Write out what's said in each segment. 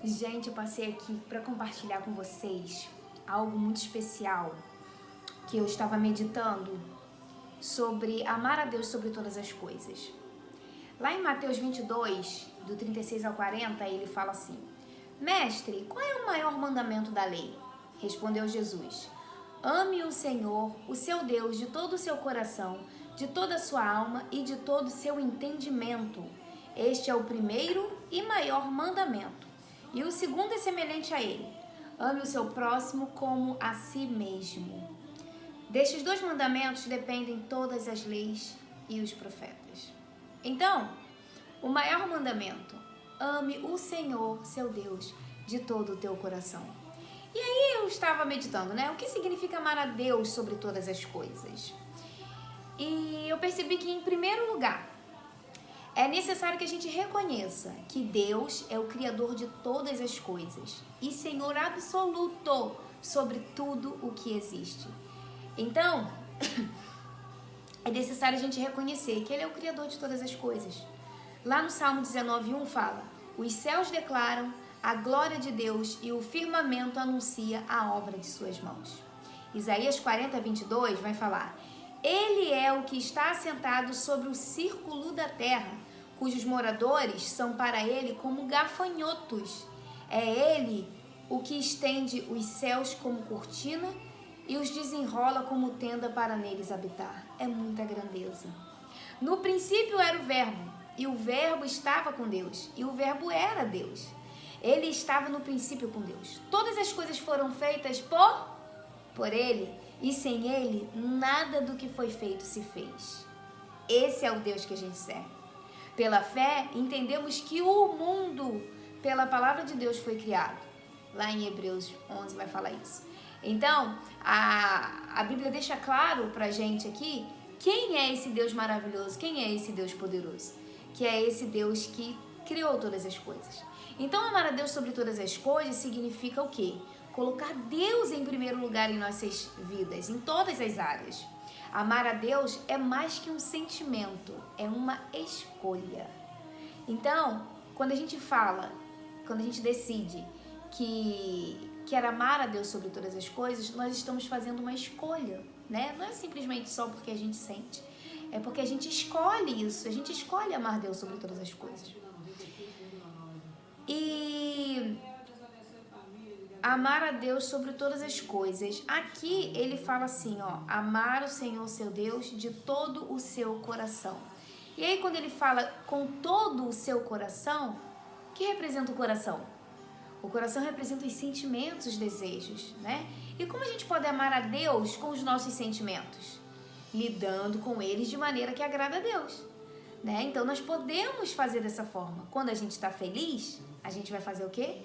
Gente, eu passei aqui para compartilhar com vocês algo muito especial que eu estava meditando sobre amar a Deus sobre todas as coisas. Lá em Mateus 22, do 36 ao 40, ele fala assim: Mestre, qual é o maior mandamento da lei? Respondeu Jesus: Ame o Senhor, o seu Deus, de todo o seu coração, de toda a sua alma e de todo o seu entendimento. Este é o primeiro e maior mandamento. E o segundo é semelhante a ele: ame o seu próximo como a si mesmo. Destes dois mandamentos dependem todas as leis e os profetas. Então, o maior mandamento: ame o Senhor, seu Deus, de todo o teu coração. E aí eu estava meditando, né? O que significa amar a Deus sobre todas as coisas? E eu percebi que, em primeiro lugar, é necessário que a gente reconheça que Deus é o Criador de todas as coisas e Senhor absoluto sobre tudo o que existe. Então, é necessário a gente reconhecer que Ele é o Criador de todas as coisas. Lá no Salmo 19:1 fala: os céus declaram a glória de Deus e o firmamento anuncia a obra de suas mãos. Isaías 40:22 vai falar: Ele é o que está assentado sobre o círculo da terra, cujos moradores são para ele como gafanhotos. É ele o que estende os céus como cortina e os desenrola como tenda para neles habitar. É muita grandeza. No princípio era o Verbo, e o Verbo estava com Deus, e o Verbo era Deus. Ele estava no princípio com Deus. Todas as coisas foram feitas por ele, e sem ele, nada do que foi feito se fez. Esse é o Deus que a gente serve. Pela fé, entendemos que o mundo, pela palavra de Deus, foi criado. Lá em Hebreus 11 vai falar isso. Então, a Bíblia deixa claro pra gente aqui quem é esse Deus maravilhoso, quem é esse Deus poderoso, que é esse Deus que criou todas as coisas. Então, amar a Deus sobre todas as coisas significa o quê? Colocar Deus em primeiro lugar em nossas vidas, em todas as áreas. Amar a Deus é mais que um sentimento, é uma escolha. Então, quando a gente decide que quer amar a Deus sobre todas as coisas, nós estamos fazendo uma escolha, né? Não é simplesmente só porque a gente sente, é porque a gente escolhe isso, a gente escolhe amar Deus sobre todas as coisas. E amar a Deus sobre todas as coisas. Aqui ele fala assim, ó: amar o Senhor seu Deus de todo o seu coração. E aí quando ele fala com todo o seu coração, o que representa o coração? O coração representa os sentimentos, os desejos, né? E como a gente pode amar a Deus com os nossos sentimentos? Lidando com eles de maneira que agrada a Deus, né? Então nós podemos fazer dessa forma. Quando a gente está feliz, a gente vai fazer o quê?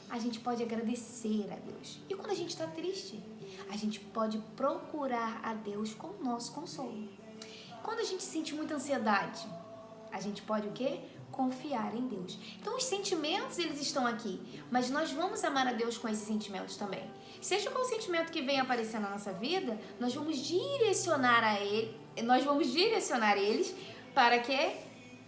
A gente pode agradecer a Deus. E quando a gente está triste, a gente pode procurar a Deus como nosso consolo. Quando a gente sente muita ansiedade, a gente pode o quê? Confiar em Deus. Então os sentimentos, eles estão aqui, mas nós vamos amar a Deus com esses sentimentos também. Seja qual sentimento que venha aparecer na nossa vida, nós vamos direcionar eles para quê?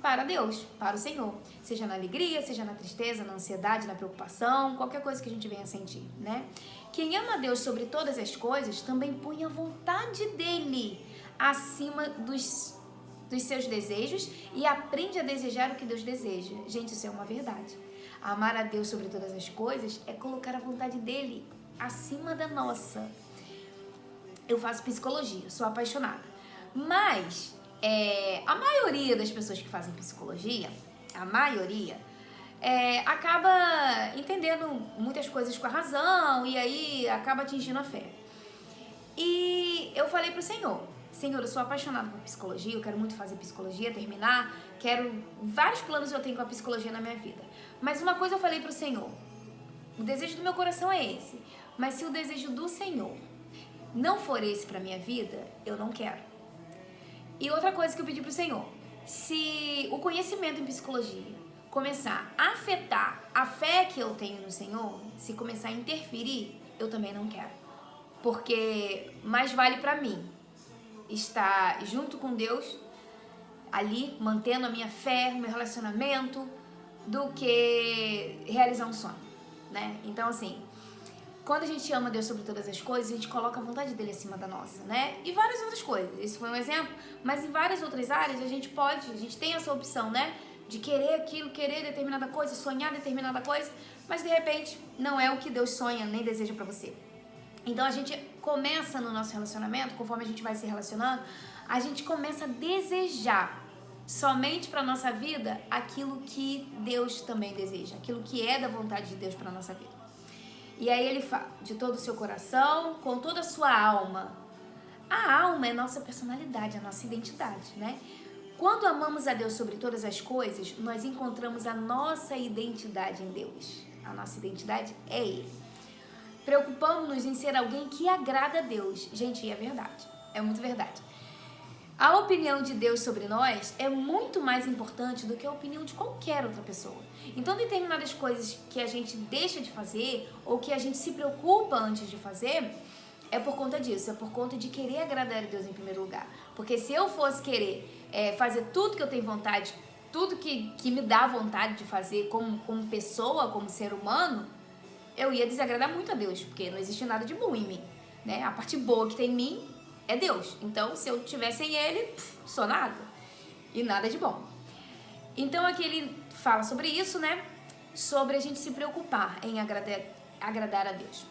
Para Deus, para o Senhor. Seja na alegria, seja na tristeza, na ansiedade, na preocupação, qualquer coisa que a gente venha sentir, né? Quem ama a Deus sobre todas as coisas também põe a vontade dele acima dos seus desejos e aprende a desejar o que Deus deseja. Gente, isso é uma verdade. Amar a Deus sobre todas as coisas é colocar a vontade dele acima da nossa. Eu faço psicologia, sou apaixonada. Mas a maioria das pessoas que fazem psicologia, acaba entendendo muitas coisas com a razão e aí acaba atingindo a fé. E eu falei pro Senhor, eu sou apaixonada por psicologia, eu quero muito fazer psicologia, terminar, vários planos eu tenho com a psicologia na minha vida. Mas uma coisa eu falei pro Senhor: o desejo do meu coração é esse, mas se o desejo do Senhor não for esse pra minha vida, eu não quero. E outra coisa que eu pedi pro Senhor: se o conhecimento em psicologia começar a afetar a fé que eu tenho no Senhor, se começar a interferir, eu também não quero. Porque mais vale pra mim estar junto com Deus, ali, mantendo a minha fé, o meu relacionamento, do que realizar um sonho. né? Então, assim, quando a gente ama Deus sobre todas as coisas, a gente coloca a vontade dele acima da nossa, né? E várias outras coisas. Esse foi um exemplo, mas em várias outras áreas a gente tem essa opção, né? De querer aquilo, querer determinada coisa, sonhar determinada coisa, mas de repente não é o que Deus sonha nem deseja pra você. Então a gente começa no nosso relacionamento, conforme a gente vai se relacionando, a gente começa a desejar somente para nossa vida aquilo que Deus também deseja, aquilo que é da vontade de Deus para nossa vida. E aí ele fala, de todo o seu coração, com toda a sua alma. A alma é nossa personalidade, a nossa identidade, né? Quando amamos a Deus sobre todas as coisas, nós encontramos a nossa identidade em Deus. A nossa identidade é Ele. Preocupamos-nos em ser alguém que agrada a Deus. Gente, é verdade. É muito verdade. A opinião de Deus sobre nós é muito mais importante do que a opinião de qualquer outra pessoa. Então, determinadas coisas que a gente deixa de fazer ou que a gente se preocupa antes de fazer, é por conta disso, é por conta de querer agradar a Deus em primeiro lugar. Porque se eu fosse querer fazer tudo que eu tenho vontade, tudo que me dá vontade de fazer como pessoa, como ser humano, eu ia desagradar muito a Deus, porque não existe nada de bom em mim, né? A parte boa que tem em mim é Deus. Então, se eu tiver sem Ele, sou nada. E nada de bom. Então, aqui ele fala sobre isso, né? Sobre a gente se preocupar em agradar a Deus.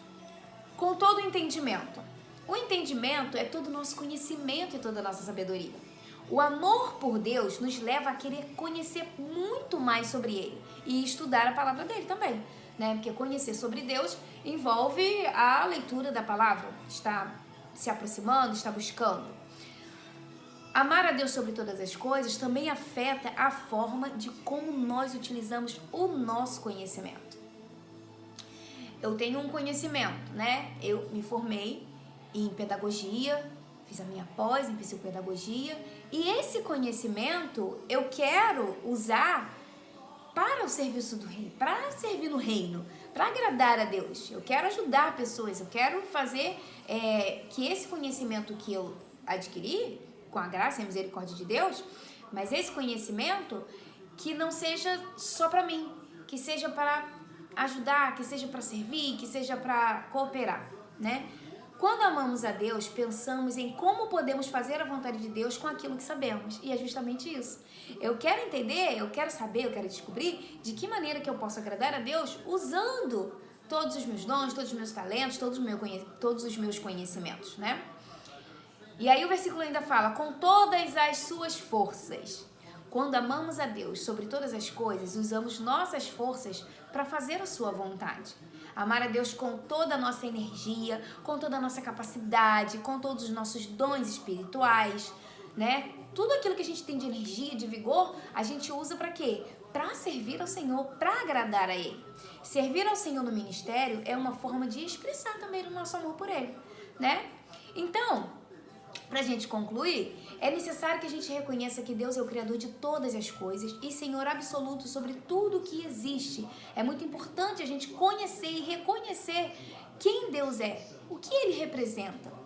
Com todo o entendimento. O entendimento é todo o nosso conhecimento e toda a nossa sabedoria. O amor por Deus nos leva a querer conhecer muito mais sobre Ele e estudar a palavra dele também, né? Porque conhecer sobre Deus envolve a leitura da palavra, está se aproximando, está buscando. Amar a Deus sobre todas as coisas também afeta a forma de como nós utilizamos o nosso conhecimento. Eu tenho um conhecimento, né? Eu me formei em pedagogia, fiz a minha pós em psicopedagogia, e esse conhecimento eu quero usar para o serviço do reino, para servir no reino, para agradar a Deus. Eu quero ajudar pessoas, eu quero fazer que esse conhecimento que eu adquiri, com a graça e a misericórdia de Deus, mas esse conhecimento que não seja só para mim, que seja para ajudar, que seja para servir, que seja para cooperar, né? Quando amamos a Deus, pensamos em como podemos fazer a vontade de Deus com aquilo que sabemos. E é justamente isso. Eu quero entender, eu quero saber, eu quero descobrir de que maneira que eu posso agradar a Deus usando todos os meus dons, todos os meus talentos, todos os meus conhecimentos, né? E aí o versículo ainda fala, com todas as suas forças. Quando amamos a Deus sobre todas as coisas, usamos nossas forças para fazer a sua vontade. Amar a Deus com toda a nossa energia, com toda a nossa capacidade, com todos os nossos dons espirituais, né? Tudo aquilo que a gente tem de energia, de vigor, a gente usa para quê? Para servir ao Senhor, para agradar a Ele. Servir ao Senhor no ministério é uma forma de expressar também o nosso amor por Ele, né? Então, pra gente concluir, é necessário que a gente reconheça que Deus é o Criador de todas as coisas e Senhor absoluto sobre tudo o que existe. É muito importante a gente conhecer e reconhecer quem Deus é, o que Ele representa.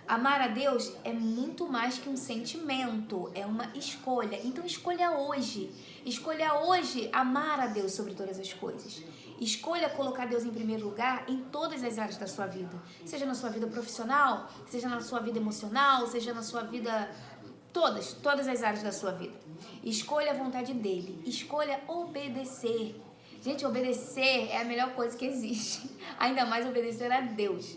Amar a Deus é muito mais que um sentimento, é uma escolha. Então escolha hoje amar a Deus sobre todas as coisas. Escolha colocar Deus em primeiro lugar em todas as áreas da sua vida. Seja na sua vida profissional, seja na sua vida emocional, seja na sua vida... Todas as áreas da sua vida. Escolha a vontade dEle. Escolha obedecer. Gente, obedecer é a melhor coisa que existe. Ainda mais obedecer a Deus.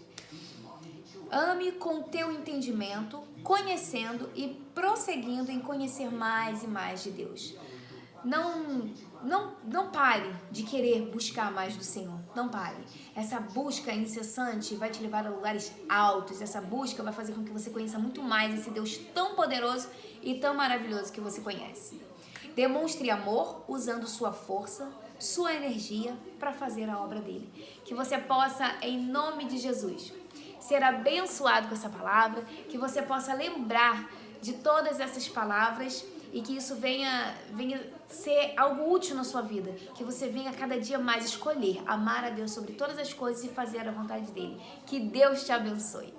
Ame com teu entendimento, conhecendo e prosseguindo em conhecer mais e mais de Deus. Não pare de querer buscar mais do Senhor. Não pare. Essa busca incessante vai te levar a lugares altos. Essa busca vai fazer com que você conheça muito mais esse Deus tão poderoso e tão maravilhoso que você conhece. Demonstre amor usando sua força, sua energia para fazer a obra dele. Que você possa, em nome de Jesus, ser abençoado com essa palavra, que você possa lembrar de todas essas palavras e que isso venha ser algo útil na sua vida, que você venha cada dia mais escolher amar a Deus sobre todas as coisas e fazer a vontade dele. Que Deus te abençoe.